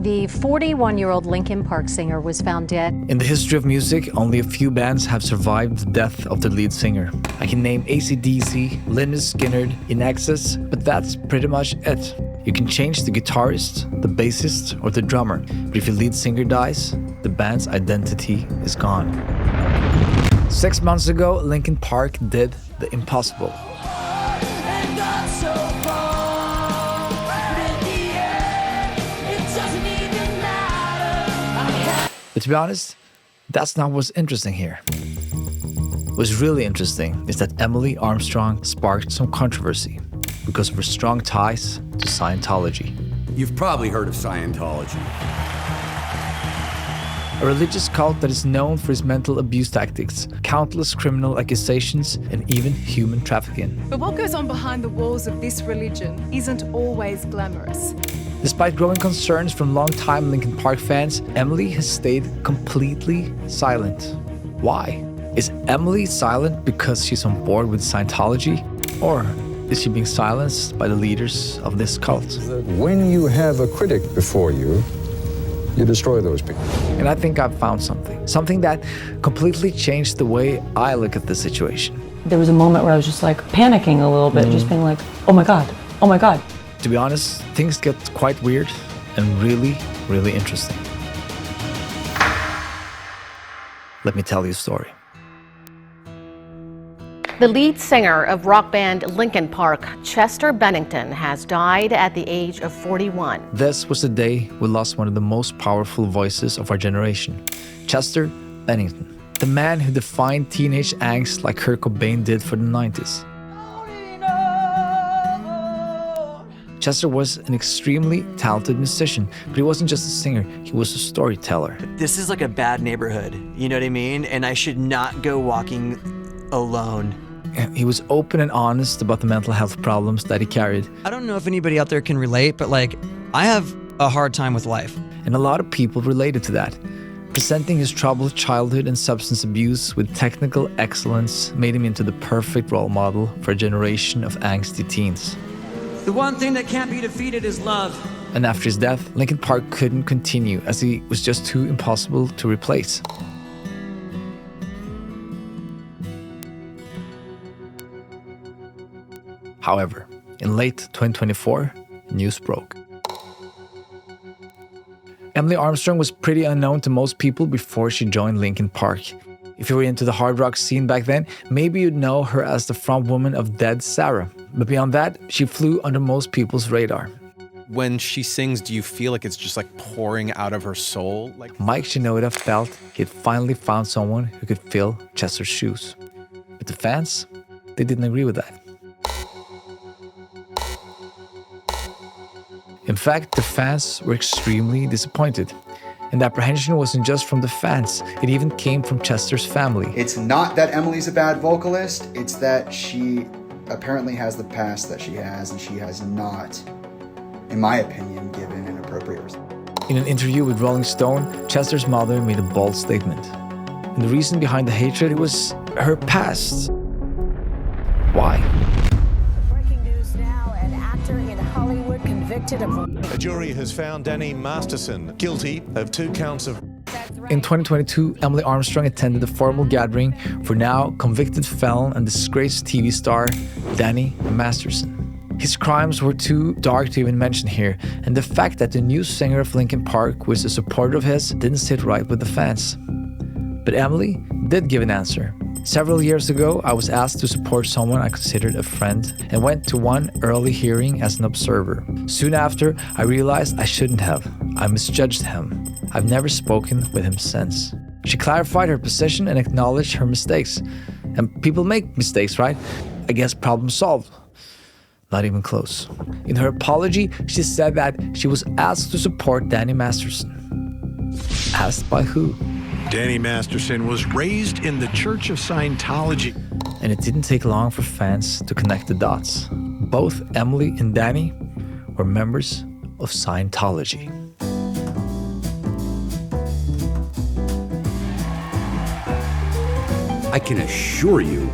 The 41-year-old Linkin Park singer was found dead. In the history of music, only a few bands have survived the death of their lead singer. I can name AC/DC, Lynyrd Skynyrd, In Excess, but that's pretty much it. You can change the guitarist, the bassist, or the drummer, but if your lead singer dies, the band's identity is gone. 6 months ago, Linkin Park did the impossible. But to be honest, that's not what's interesting here. What's really interesting is that Emily Armstrong sparked some controversy because of her strong ties to Scientology. You've probably heard of Scientology. A religious cult that is known for its mental abuse tactics, countless criminal accusations, and even human trafficking. But what goes on behind the walls of this religion isn't always glamorous. Despite growing concerns from longtime Linkin Park fans, Emily has stayed completely silent. Why? Is Emily silent because she's on board with Scientology? Or is she being silenced by the leaders of this cult? When you have a critic before you, you destroy those people. And I think I've found something. Something that completely changed the way I look at the situation. There was a moment where I was just like panicking a little bit, just being like, oh my God, oh my God. To be honest, things get quite weird and really, really interesting. Let me tell you a story. The lead singer of rock band Linkin Park, Chester Bennington, has died at the age of 41. This was the day we lost one of the most powerful voices of our generation, Chester Bennington, the man who defined teenage angst like Kurt Cobain did for the 90s. Chester was an extremely talented musician, but he wasn't just a singer, he was a storyteller. This is like a bad neighborhood, you know what I mean? And I should not go walking alone. He was open and honest about the mental health problems that he carried. I don't know if anybody out there can relate, but like, I have a hard time with life. And a lot of people related to that. Presenting his troubled childhood and substance abuse with technical excellence made him into the perfect role model for a generation of angsty teens. The one thing that can't be defeated is love. And after his death, Linkin Park couldn't continue as he was just too impossible to replace. However, in late 2024, news broke. Emily Armstrong was pretty unknown to most people before she joined Linkin Park. If you were into the hard rock scene back then, maybe you'd know her as the frontwoman of Dead Sarah. But beyond that, she flew under most people's radar. When she sings, do you feel like it's just like pouring out of her soul? Mike Shinoda felt he'd finally found someone who could fill Chester's shoes. But the fans, they didn't agree with that. In fact, the fans were extremely disappointed. And the apprehension wasn't just from the fans, it even came from Chester's family. It's not that Emily's a bad vocalist, it's that she apparently has the past that she has, and she has not, in my opinion, given an appropriate response. In an interview with Rolling Stone, Chester's mother made a bold statement. And the reason behind the hatred was her past. Why? Breaking news now, an actor in Hollywood convicted of... A jury has found Danny Masterson guilty of 2 counts of... In 2022, Emily Armstrong attended a formal gathering for now convicted felon and disgraced TV star Danny Masterson. His crimes were too dark to even mention here, and the fact that the new singer of Linkin Park was a supporter of his didn't sit right with the fans. But Emily did give an answer. Several years ago, I was asked to support someone I considered a friend and went to one early hearing as an observer. Soon after, I realized I shouldn't have. I misjudged him. I've never spoken with him since. She clarified her position and acknowledged her mistakes. And people make mistakes, right? I guess problem solved. Not even close. In her apology, she said that she was asked to support Danny Masterson. Asked by who? Danny Masterson was raised in the Church of Scientology. And it didn't take long for fans to connect the dots. Both Emily and Danny were members of Scientology. I can assure you,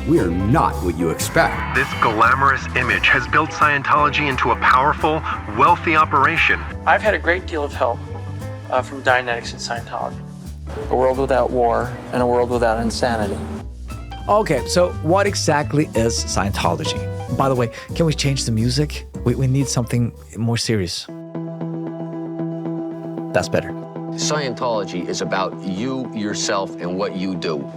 We are not what you expect. This glamorous image has built Scientology into a powerful, wealthy operation. I've had a great deal of help from Dianetics and Scientology. A world without war and a world without insanity. Okay, so what exactly is Scientology? By the way, can we change the music? We need something more serious. That's better. Scientology is about you, yourself, and what you do.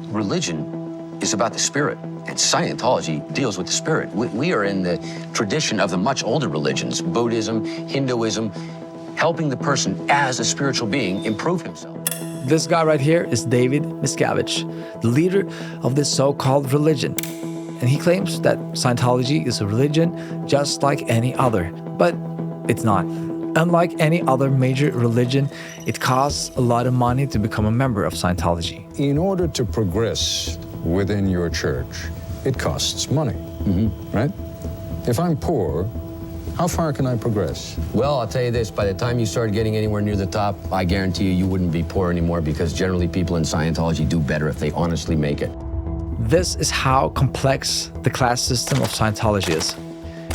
Religion is about the spirit, and Scientology deals with the spirit. We are in the tradition of the much older religions, Buddhism, Hinduism, helping the person as a spiritual being improve himself. This guy right here is David Miscavige, the leader of this so-called religion. And he claims that Scientology is a religion just like any other, but it's not. Unlike any other major religion, it costs a lot of money to become a member of Scientology. In order to progress within your church, it costs money, right? If I'm poor, how far can I progress? Well, I'll tell you this, by the time you start getting anywhere near the top, I guarantee you wouldn't be poor anymore, because generally people in Scientology do better if they honestly make it. This is how complex the class system of Scientology is.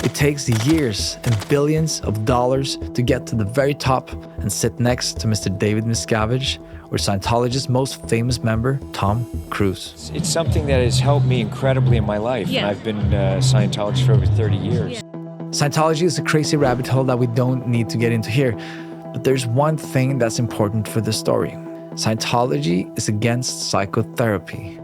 It takes years and billions of dollars to get to the very top and sit next to Mr. David Miscavige or Scientology's most famous member, Tom Cruise. It's something that has helped me incredibly in my life. Yeah. And I've been a Scientologist for over 30 years. Yeah. Scientology is a crazy rabbit hole that we don't need to get into here. But there's one thing that's important for this story. Scientology is against psychotherapy.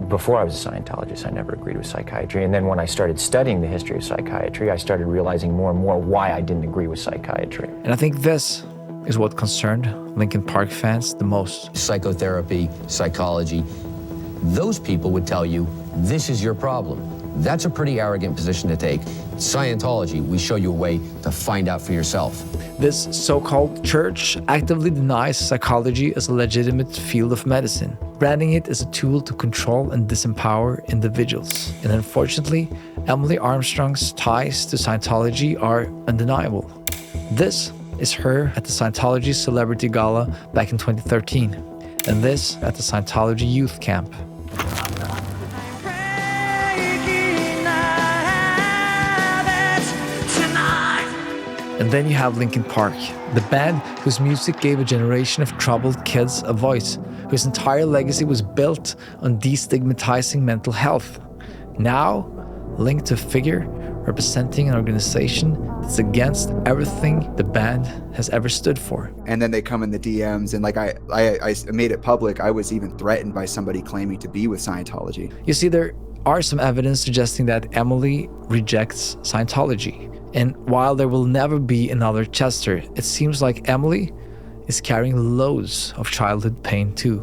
Before I was a Scientologist, I never agreed with psychiatry. And then when I started studying the history of psychiatry, I started realizing more and more why I didn't agree with psychiatry. And I think this is what concerned Linkin Park fans the most. Psychotherapy, psychology, those people would tell you, this is your problem. That's a pretty arrogant position to take. Scientology, we show you a way to find out for yourself. This so-called church actively denies psychology as a legitimate field of medicine, branding it as a tool to control and disempower individuals. And unfortunately, Emily Armstrong's ties to Scientology are undeniable. This is her at the Scientology Celebrity Gala back in 2013, and this at the Scientology Youth Camp. And then you have Linkin Park, the band whose music gave a generation of troubled kids a voice, whose entire legacy was built on destigmatizing mental health. Now, linked to a figure representing an organization that's against everything the band has ever stood for. And then they come in the DMs, and like I made it public, I was even threatened by somebody claiming to be with Scientology. You see, there are some evidence suggesting that Emily rejects Scientology. And while there will never be another Chester, it seems like Emily is carrying loads of childhood pain too.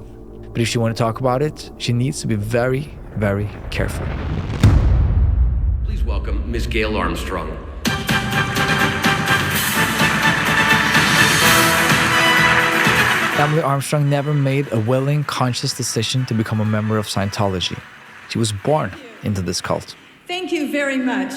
But if she wants to talk about it, she needs to be very, very careful. Please welcome Ms. Gail Armstrong. Emily Armstrong never made a willing, conscious decision to become a member of Scientology. She was born into this cult. Thank you very much.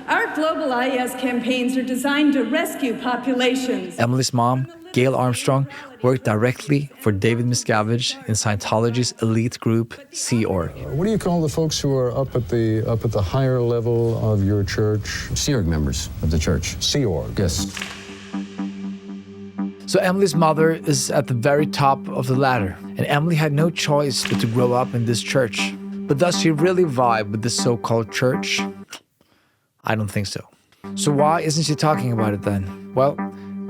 Our global IS campaigns are designed to rescue populations. Emily's mom, Gail Armstrong, worked directly for David Miscavige in Scientology's elite group, Sea Org. What do you call the folks who are up at the higher level of your church? Sea Org members of the church. Sea Org. Yes. So Emily's mother is at the very top of the ladder, and Emily had no choice but to grow up in this church. But does she really vibe with this so-called church? I don't think so. So why isn't she talking about it then? Well,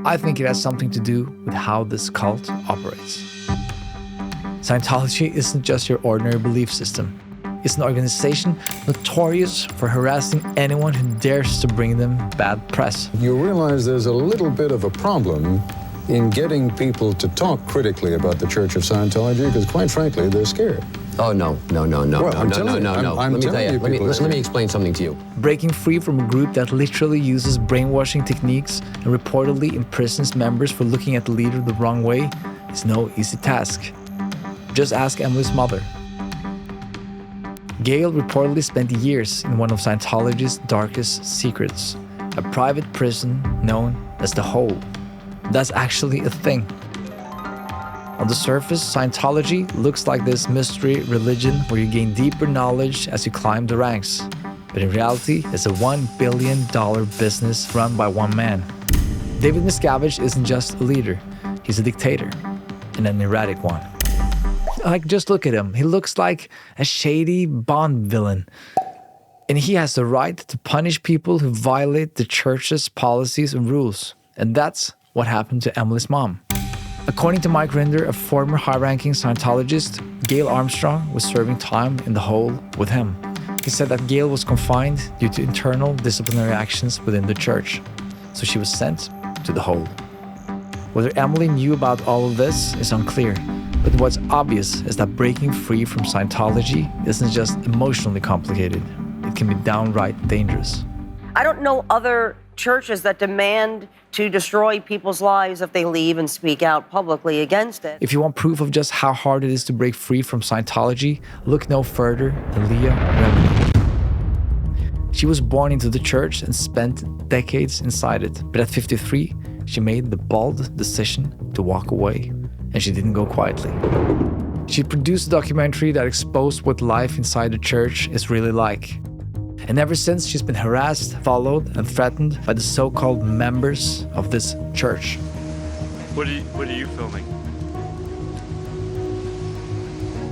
I think it has something to do with how this cult operates. Scientology isn't just your ordinary belief system. It's an organization notorious for harassing anyone who dares to bring them bad press. You realize there's a little bit of a problem in getting people to talk critically about the Church of Scientology, because quite frankly, they're scared. Oh, no. Let me explain something to you. Breaking free from a group that literally uses brainwashing techniques and reportedly imprisons members for looking at the leader the wrong way is no easy task. Just ask Emily's mother. Gail reportedly spent years in one of Scientology's darkest secrets, a private prison known as the Hole. That's actually a thing. On the surface, Scientology looks like this mystery religion where you gain deeper knowledge as you climb the ranks. But in reality, it's a $1 billion business run by one man. David Miscavige isn't just a leader, he's a dictator, and an erratic one. Like, just look at him. He looks like a shady Bond villain. And he has the right to punish people who violate the church's policies and rules. And that's what happened to Emily's mom. According to Mike Rinder, a former high-ranking Scientologist, Gail Armstrong was serving time in the hole with him. He said that Gail was confined due to internal disciplinary actions within the church, so she was sent to the hole. Whether Emily knew about all of this is unclear, but what's obvious is that breaking free from Scientology isn't just emotionally complicated, it can be downright dangerous. I don't know other churches that demand to destroy people's lives if they leave and speak out publicly against it. If you want proof of just how hard it is to break free from Scientology, look no further than Leah Remini. She was born into the church and spent decades inside it, but at 53, she made the bold decision to walk away, and she didn't go quietly. She produced a documentary that exposed what life inside the church is really like. And ever since, she's been harassed, followed, and threatened by the so-called members of this church. What are you filming?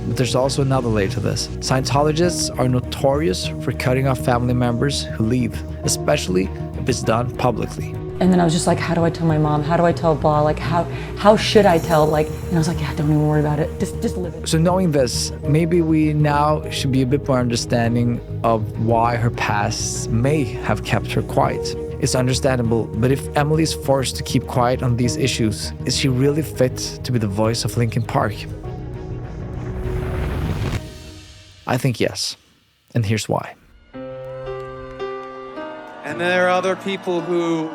But there's also another layer to this. Scientologists are notorious for cutting off family members who leave, especially if it's done publicly. And then I was just like, how do I tell my mom? How do I tell blah? Like, how should I tell? Like, and I was like, yeah, don't even worry about it. Just live it. So knowing this, maybe we now should be a bit more understanding of why her past may have kept her quiet. It's understandable, but if Emily is forced to keep quiet on these issues, is she really fit to be the voice of Linkin Park? I think yes, and here's why. And there are other people who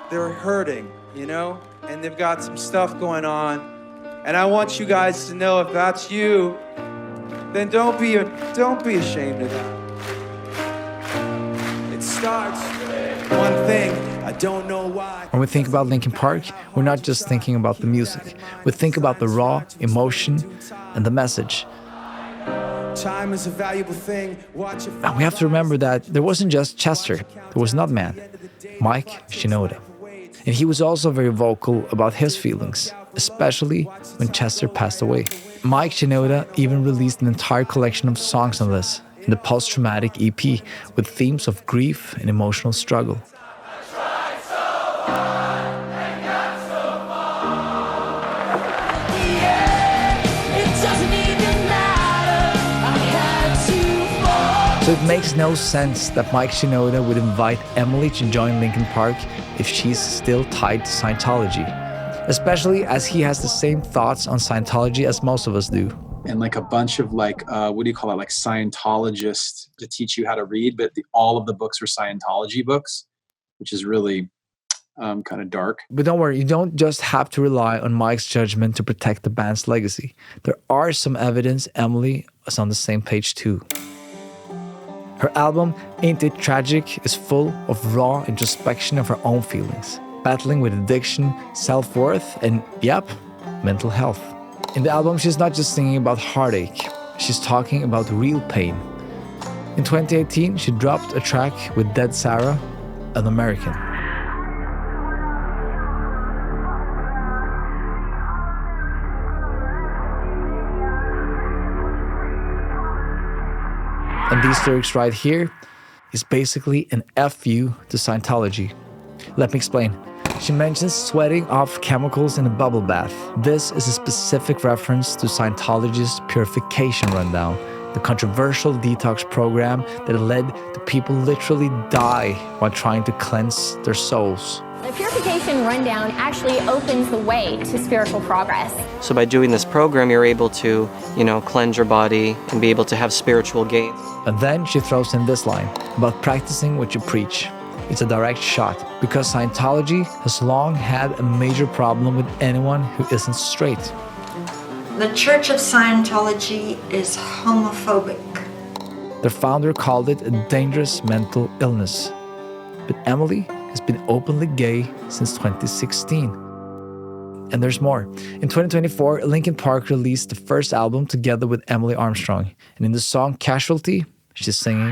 they're hurting, you know, and they've got some stuff going on. And I want you guys to know, if that's you, then don't be ashamed of that. It starts one thing. I don't know why. When we think about Linkin Park, we're not just thinking about the music. We think about the raw emotion and the message. Time is a valuable thing. Watch it. And we have to remember that there wasn't just Chester. There was another man, Mike Shinoda. And he was also very vocal about his feelings, especially when Chester passed away. Mike Shinoda even released an entire collection of songs on this in the post-traumatic EP with themes of grief and emotional struggle. So it makes no sense that Mike Shinoda would invite Emily to join Linkin Park if she's still tied to Scientology, especially as he has the same thoughts on Scientology as most of us do. And like a bunch of like, what do you call it? Like Scientologists to teach you how to read, but all of the books are Scientology books, which is really kind of dark. But don't worry, you don't just have to rely on Mike's judgment to protect the band's legacy. There are some evidence Emily is on the same page too. Her album, Ain't It Tragic, is full of raw introspection of her own feelings, battling with addiction, self-worth, and, yep, mental health. In the album, she's not just singing about heartache, she's talking about real pain. In 2018, she dropped a track with Dead Sarah, An American. And these lyrics right here is basically an FU to Scientology. Let me explain. She mentions sweating off chemicals in a bubble bath. This is a specific reference to Scientology's Purification Rundown, the controversial detox program that led to people literally die while trying to cleanse their souls. The Purification Rundown actually opens the way to spiritual progress. So by doing this program, you're able to, cleanse your body and be able to have spiritual gains. And then she throws in this line about practicing what you preach. It's a direct shot because Scientology has long had a major problem with anyone who isn't straight. The Church of Scientology is homophobic. Their founder called it a dangerous mental illness. But Emily has been openly gay since 2016. And there's more. In 2024, Linkin Park released the first album together with Emily Armstrong. And in the song Casualty, she's singing,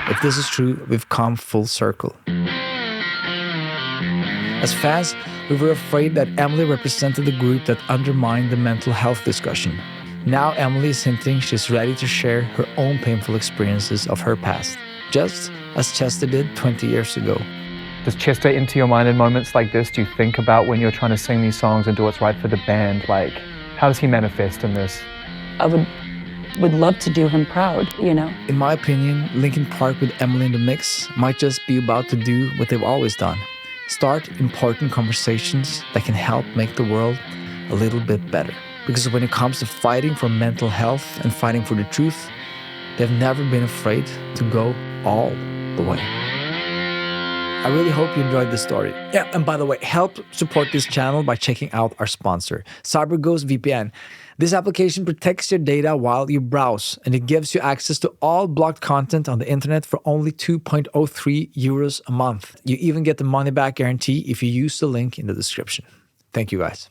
"If this is true, we've come full circle." As fans, we were afraid that Emily represented the group that undermined the mental health discussion. Now Emily is hinting she's ready to share her own painful experiences of her past, just as Chester did 20 years ago. Does Chester enter your mind in moments like this? Do you think about when you're trying to sing these songs and do what's right for the band? Like, how does he manifest in this? I would love to do him proud, you know? In my opinion, Linkin Park with Emily in the mix might just be about to do what they've always done. Start important conversations that can help make the world a little bit better. Because when it comes to fighting for mental health and fighting for the truth, they've never been afraid to go all the way. I really hope you enjoyed this story. Yeah, and by the way, help support this channel by checking out our sponsor, CyberGhost VPN. This application protects your data while you browse, and it gives you access to all blocked content on the internet for only 2.03 euros a month. You even get the money-back guarantee if you use the link in the description. Thank you, guys.